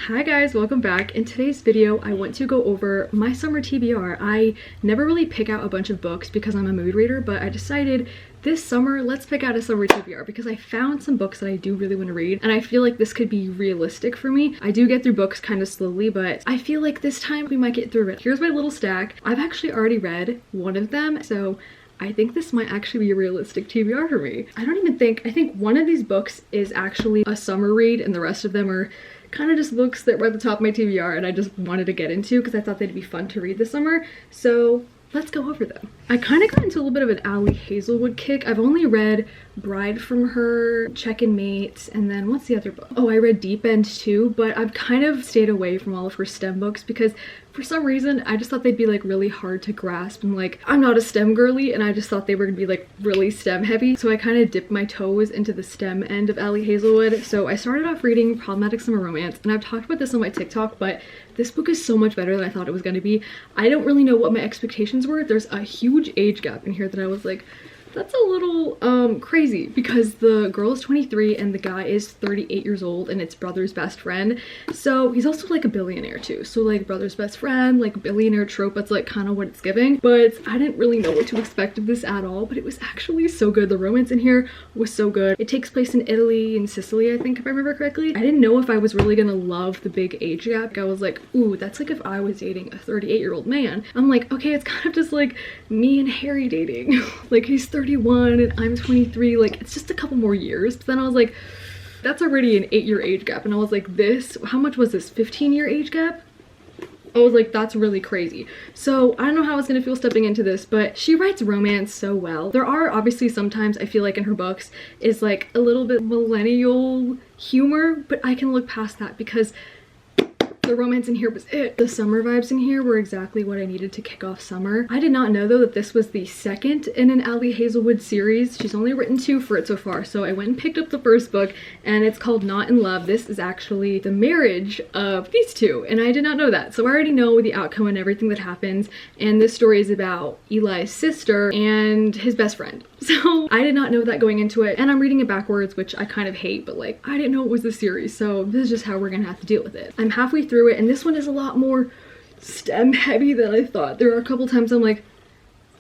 Hi guys, welcome back. In today's video, I want to go over my summer TBR. I never really pick out a bunch of books because I'm a mood reader, but I decided this summer, let's pick out a summer TBR because I found some books that I do really want to read, and I feel like this could be realistic for me. I do get through books kind of slowly, but I feel like this time we might get through it. Here's my little stack. I've actually already read one of them, so I think this might actually be a realistic TBR for me. I think one of these books is actually a summer read and the rest of them are kind of just books that were at the top of my TBR and I just wanted to get into because I thought they'd be fun to read this summer. So let's go over them. I kind of got into a little bit of an Ali Hazelwood kick. I've only read Bride from her, Check and Mate, and then what's the other book? Oh, I read Deep End too, but I've kind of stayed away from all of her STEM books because for some reason I just thought they'd be like really hard to grasp, and like I'm not a STEM girly and I just thought they were gonna be like really STEM heavy, so I kind of dipped my toes into the STEM end of Ali Hazelwood. So I started off reading Problematic Summer Romance, and I've talked about this on my TikTok, but this book is so much better than I thought it was going to be. I don't really know what my expectations were. There's a huge age gap in here that I was like, that's a little crazy, because the girl is 23 and the guy is 38 years old and it's brother's best friend. So he's also like a billionaire too. So like brother's best friend, like billionaire trope, that's like kind of what it's giving. But I didn't really know what to expect of this at all, but it was actually so good. The romance in here was so good. It takes place in Italy and Sicily, I think, if I remember correctly. I didn't know if I was really gonna love the big age gap. I was like, ooh, that's like if I was dating a 38-year-old man. I'm like, okay, it's kind of just like me and Harry dating. Like he's 31 and I'm 23, like it's just a couple more years. But then I was like, that's already an 8-year age gap, and I was like, this, how much was this, 15-year age gap? I was like, that's really crazy. So I don't know how I was gonna feel stepping into this, but she writes romance so well. There are obviously sometimes I feel like in her books is like a little bit millennial humor, but I can look past that because the romance in here was it. The summer vibes in here were exactly what I needed to kick off summer. I did not know though that this was the second in an Ali Hazelwood series. She's only written 2 for it so far. So I went and picked up the first book and it's called Not in Love. This is actually the marriage of these two and I did not know that. So I already know the outcome and everything that happens, and this story is about Eli's sister and his best friend. So I did not know that going into it, and I'm reading it backwards, which I kind of hate, but like I didn't know it was the series, so this is just how we're gonna have to deal with it. I'm halfway through it and this one is a lot more STEM heavy than I thought. There are a couple times I'm like,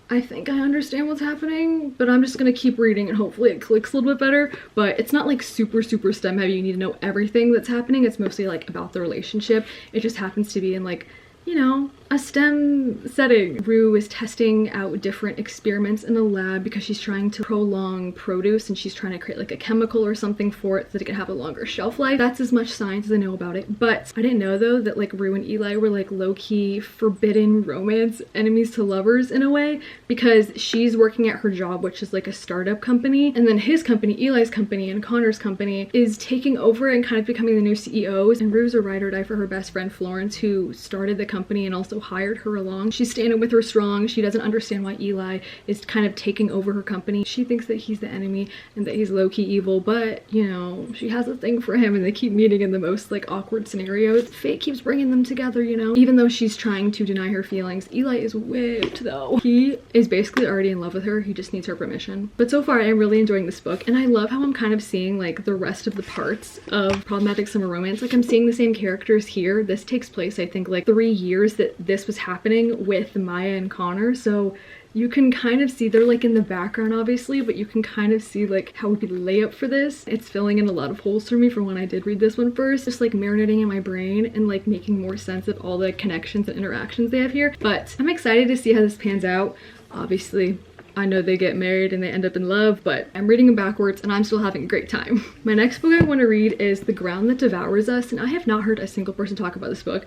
I think I understand what's happening, but I'm just gonna keep reading and hopefully it clicks a little bit better. But it's not like super STEM heavy. You need to know everything that's happening. It's mostly like about the relationship. It just happens to be in like, you know, a STEM setting. Rue is testing out different experiments in a lab because she's trying to prolong produce and she's trying to create like a chemical or something for it so that it can have a longer shelf life. That's as much science as I know about it. But I didn't know though that like Rue and Eli were like low-key forbidden romance, enemies to lovers in a way, because she's working at her job, which is like a startup company, and then his company, Eli's company and Connor's company, is taking over and kind of becoming the new CEOs, and Rue's a ride or die for her best friend Florence, who started the company and also hired her along. She's standing with her strong. She doesn't understand why Eli is kind of taking over her company. She thinks that he's the enemy and that he's low-key evil, but you know, she has a thing for him and they keep meeting in the most like awkward scenarios. Fate keeps bringing them together, you know? Even though she's trying to deny her feelings, Eli is whipped though. He is basically already in love with her. He just needs her permission. But so far I'm really enjoying this book, and I love how I'm kind of seeing like the rest of the parts of Problematic Summer Romance. Like I'm seeing the same characters here. This takes place I think like 3 years that this was happening with Maya and Connor, so you can kind of see they're like in the background obviously, but you can kind of see like how we could lay up for this. It's filling in a lot of holes for me from when I did read this one first, just like marinating in my brain and like making more sense of all the connections and interactions they have here. But I'm excited to see how this pans out. Obviously I know they get married and they end up in love, but I'm reading them backwards and I'm still having a great time. My next book I want to read is The Ground That Devours Us, and I have not heard a single person talk about this book,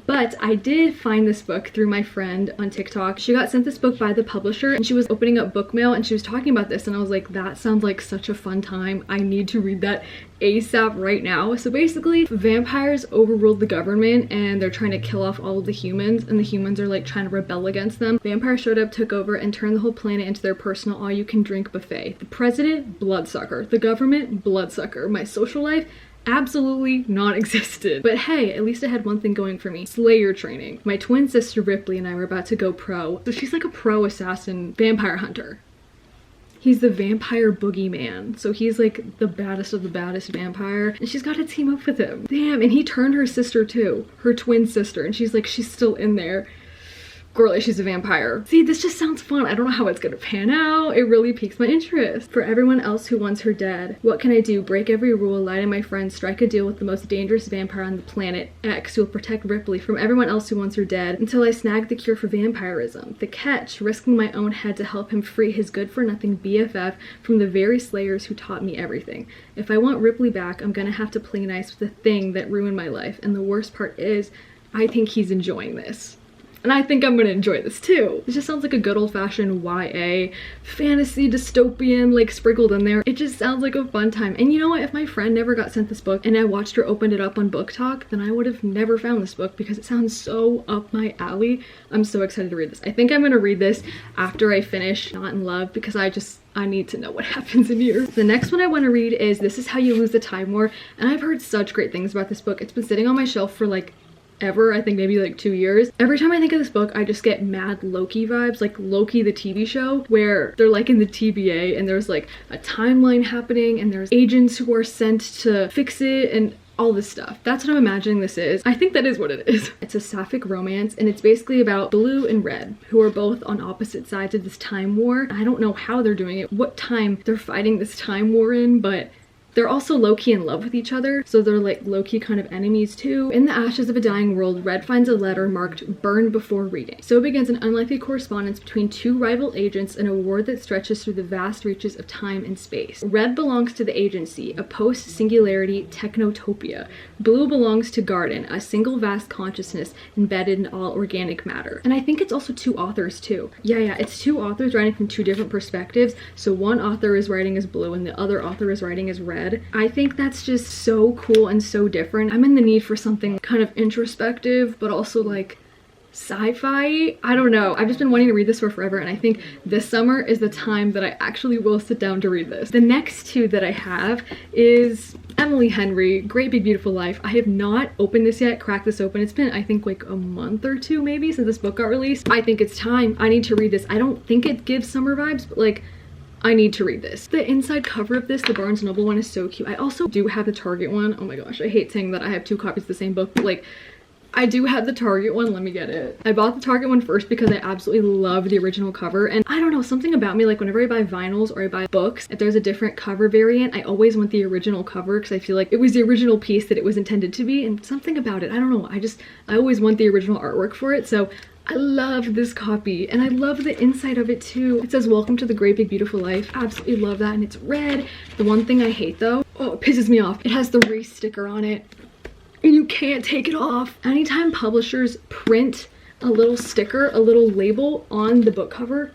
but I did find this book through my friend on TikTok. She got sent this book by the publisher and she was opening up book mail and she was talking about this, and I was like, that sounds like such a fun time. I need to read that ASAP right now. So basically vampires overruled the government and they're trying to kill off all of the humans, and the humans are like trying to rebel against them. Vampires showed up, took over, and turned the whole planet into their personal all-you-can-drink buffet. The president, bloodsucker. The government, bloodsucker. My social life, absolutely non-existent. But hey, at least I had one thing going for me: Slayer training. My twin sister Ripley and I were about to go pro, so she's like a pro assassin vampire hunter. He's the vampire boogeyman. So he's like the baddest of the baddest vampire. And she's got to team up with him. Damn, and he turned her sister too. Her twin sister. And she's like, she's still in there. Girl, she's a vampire. See, this just sounds fun. I don't know how it's gonna pan out. It really piques my interest. For everyone else who wants her dead, what can I do? Break every rule, lie to my friends, strike a deal with the most dangerous vampire on the planet, X, who will protect Ripley from everyone else who wants her dead until I snag the cure for vampirism. The catch, risking my own head to help him free his good-for-nothing BFF from the very slayers who taught me everything. If I want Ripley back, I'm gonna have to play nice with the thing that ruined my life, and the worst part is, I think he's enjoying this. And I think I'm gonna enjoy this too. It just sounds like a good old-fashioned YA, fantasy, dystopian, like sprinkled in there. It just sounds like a fun time. And you know what? If my friend never got sent this book and I watched her open it up on Book Talk, then I would have never found this book because it sounds so up my alley. I'm so excited to read this. I think I'm gonna read this after I finish Not in Love because I need to know what happens in here. The next one I want to read is This Is How You Lose the Time War. And I've heard such great things about this book. It's been sitting on my shelf for like ever, I think maybe like 2 years. Every time I think of this book, I just get mad Loki vibes, like Loki the TV show, where they're like in the TBA and there's like a timeline happening and there's agents who are sent to fix it and all this stuff. That's what I'm imagining this is. I think that is what it is. It's a sapphic romance and it's basically about Blue and Red, who are both on opposite sides of this time war. I don't know how they're doing it, what time they're fighting this time war in, but they're also low-key in love with each other, so they're like low-key kind of enemies too. In the ashes of a dying world, Red finds a letter marked "Burn before reading." So begins an unlikely correspondence between two rival agents in a war that stretches through the vast reaches of time and space. Red belongs to the Agency, a post-singularity technotopia. Blue belongs to Garden, a single vast consciousness embedded in all organic matter. And I think it's also two authors too. Yeah, it's two authors writing from two different perspectives. So one author is writing as Blue and the other author is writing as Red. I think that's just so cool and so different. I'm in the need for something kind of introspective, but also like sci-fi. I don't know. I've just been wanting to read this for forever, and I think this summer is the time that I actually will sit down to read this. The next two that I have is Emily Henry, Great Big Beautiful Life. I have not opened this yet, cracked this open. It's been, I think, like a month or two maybe since this book got released. I think it's time. I need to read this. I don't think it gives summer vibes, but like, I need to read this. The inside cover of this, the Barnes & Noble one, is so cute. I also do have the Target one. Oh my gosh, I hate saying that I have two copies of the same book, but like, I do have the Target one. Let me get it. I bought the Target one first because I absolutely love the original cover, and I don't know, something about me, like whenever I buy vinyls or I buy books, if there's a different cover variant, I always want the original cover because I feel like it was the original piece that it was intended to be, and something about it, I don't know, I always want the original artwork for it. So I love this copy, and I love the inside of it too. It says, "Welcome to the Great Big Beautiful Life." Absolutely love that, and it's red. The one thing I hate though, oh, it pisses me off, it has the Reese sticker on it, and you can't take it off. Anytime publishers print a little sticker, a little label on the book cover,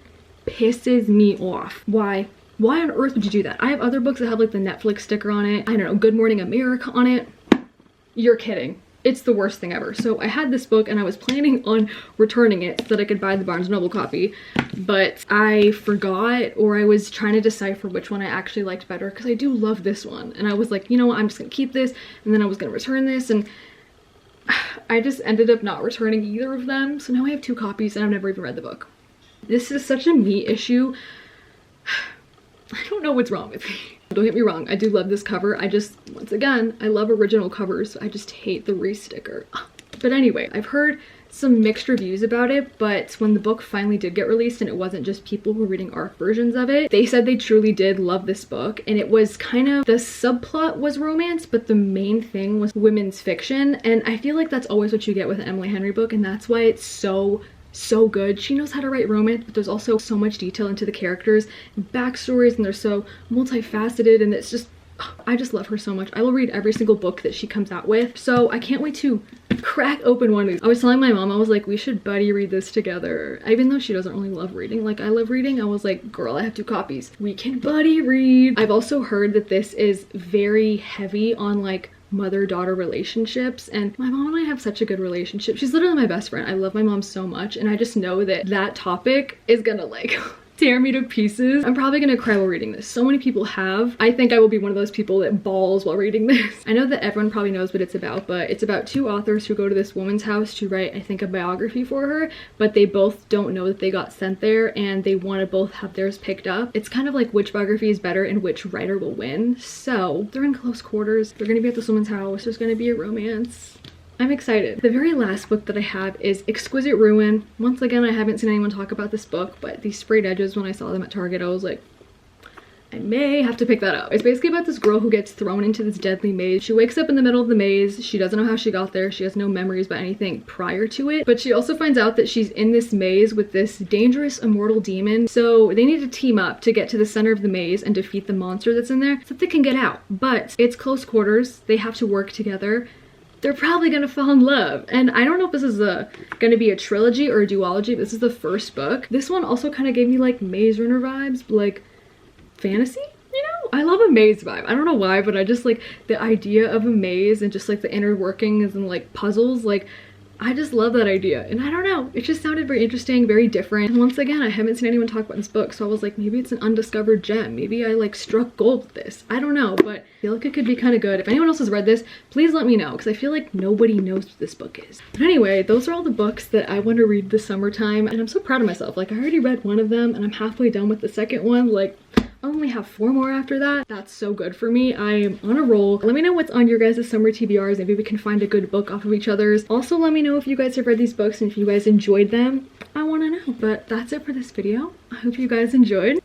pisses me off. Why? Why on earth would you do that? I have other books that have like the Netflix sticker on it, I don't know, Good Morning America on it. You're kidding. It's the worst thing ever. So I had this book and I was planning on returning it so that I could buy the Barnes & Noble copy, but I forgot, or I was trying to decipher which one I actually liked better, because I do love this one. And I was like, you know what, I'm just gonna keep this, and then I was gonna return this, and I just ended up not returning either of them. So now I have two copies and I've never even read the book. This is such a me issue. I don't know what's wrong with me. Don't get me wrong, I do love this cover. I just, once again, I love original covers. I just hate the Reese sticker. But anyway, I've heard some mixed reviews about it, but when the book finally did get released and it wasn't just people who were reading ARC versions of it, they said they truly did love this book. And it was kind of, the subplot was romance, but the main thing was women's fiction. And I feel like that's always what you get with an Emily Henry book, and that's why it's so good. She knows how to write romance, but there's also so much detail into the characters and backstories, and they're so multifaceted, and it's just, I just love her so much. I will read every single book that she comes out with, so I can't wait to crack open one of these. I was telling my mom, I was like, we should buddy read this together. Even though she doesn't really love reading like I love reading, I was like, girl, I have two copies. We can buddy read. I've also heard that this is very heavy on like mother-daughter relationships, and my mom and I have such a good relationship. She's literally my best friend. I love my mom so much, and I just know that that topic is gonna like tear me to pieces. I'm probably gonna cry while reading this. So many people have. I think I will be one of those people that bawls while reading this. I know that everyone probably knows what it's about, but it's about two authors who go to this woman's house to write, I think, a biography for her, but they both don't know that they got sent there and they want to both have theirs picked up. It's kind of like which biography is better and which writer will win. So they're in close quarters. They're gonna be at this woman's house. There's gonna be a romance. I'm excited. The very last book that I have is Exquisite Ruin. Once again, I haven't seen anyone talk about this book, but these sprayed edges, when I saw them at Target, I was like, I may have to pick that up. It's basically about this girl who gets thrown into this deadly maze. She wakes up in the middle of the maze. She doesn't know how she got there. She has no memories about anything prior to it. But she also finds out that she's in this maze with this dangerous immortal demon. So they need to team up to get to the center of the maze and defeat the monster that's in there so that they can get out. But it's close quarters. They have to work together. They're probably gonna fall in love. And I don't know if this is gonna be a trilogy or a duology, but this is the first book. This one also kind of gave me like Maze Runner vibes, like fantasy, you know? I love a maze vibe. I don't know why, but I just like the idea of a maze and just like the inner workings and like puzzles. Like, I just love that idea. And I don't know, it just sounded very interesting, very different. And once again, I haven't seen anyone talk about this book, so I was like, maybe it's an undiscovered gem. Maybe I like struck gold with this. I don't know, but I feel like it could be kind of good. If anyone else has read this, please let me know, because I feel like nobody knows what this book is. But anyway, those are all the books that I want to read this summertime, and I'm so proud of myself. Like, I already read one of them, and I'm halfway done with the second one. Like, I only have 4 more after that. That's so good for me. I am on a roll. Let me know what's on your guys' summer TBRs. Maybe we can find a good book off of each other's. Also, let me know if you guys have read these books and if you guys enjoyed them. I want to know. But that's it for this video. I hope you guys enjoyed.